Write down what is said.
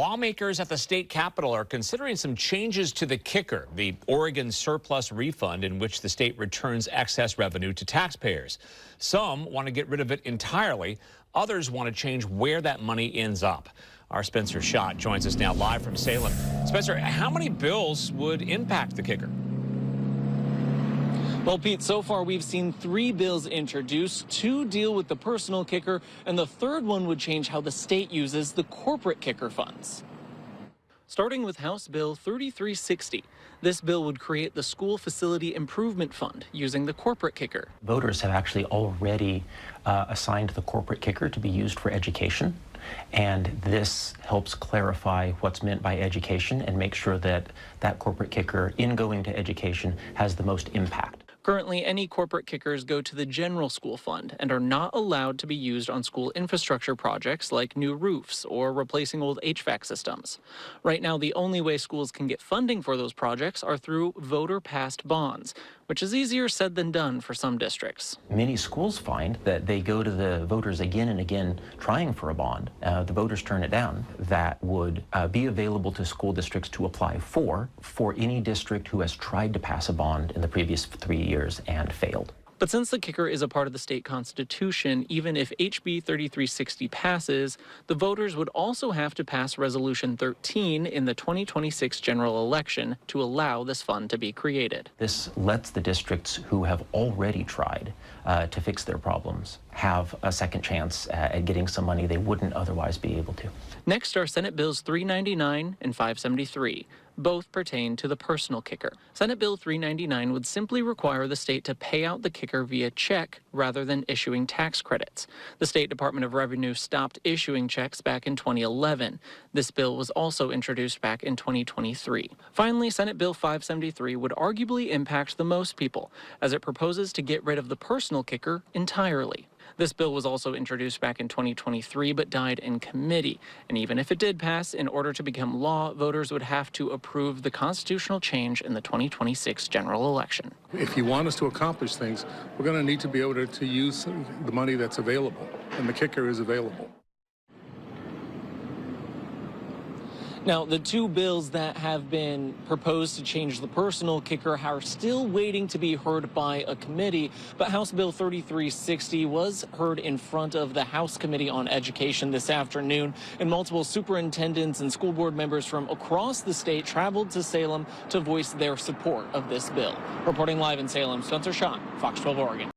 Lawmakers at the state capitol are considering some changes to the kicker, the Oregon surplus refund, in which the state returns excess revenue to taxpayers. Some want to get rid of it entirely. Others want to change where that money ends up. Our Spencer Schott joins us now live from Salem. Spencer, how many bills would impact the kicker? Well, Pete, so far we've seen 3 bills introduced. 2 deal with the personal kicker, and the third one would change how the state uses the corporate kicker funds. Starting with House Bill 3360, this bill would create the School Facility Improvement Fund using the corporate kicker. Voters have actually already assigned the corporate kicker to be used for education, and this helps clarify what's meant by education and make sure that that corporate kicker, in going to education, has the most impact. Currently, any corporate kickers go to the general school fund and are not allowed to be used on school infrastructure projects like new roofs or replacing old HVAC systems. Right now, the only way schools can get funding for those projects are through voter-passed bonds, which is easier said than done for some districts. Many schools find that they go to the voters again and again trying for a bond. The voters turn it down. That would be available to school districts to apply for any district who has tried to pass a bond in the previous 3 years and failed. But since the kicker is a part of the state constitution, even if HB 3360 passes, the voters would also have to pass Resolution 13 in the 2026 general election to allow this fund to be created. This lets the districts who have already tried to fix their problems have a second chance at getting some money they wouldn't otherwise be able to. Next are Senate Bills 399 and 573. Both pertain to the personal kicker. Senate Bill 399 would simply require the state to pay out the kicker via check rather than issuing tax credits. The State Department of Revenue stopped issuing checks back in 2011. This bill was also introduced back in 2023. Finally, Senate Bill 573 would arguably impact the most people, as it proposes to get rid of the personal kicker entirely. This bill was also introduced back in 2023 but died in committee. And even if it did pass, in order to become law, voters would have to approve the constitutional change in the 2026 general election. If you want us to accomplish things, we're going to need to be able to use the money that's available, and the kicker is available. Now, the 2 bills that have been proposed to change the personal kicker are still waiting to be heard by a committee, but House Bill 3360 was heard in front of the House Committee on Education this afternoon, and multiple superintendents and school board members from across the state traveled to Salem to voice their support of this bill. Reporting live in Salem, Spencer Schott, Fox 12 Oregon.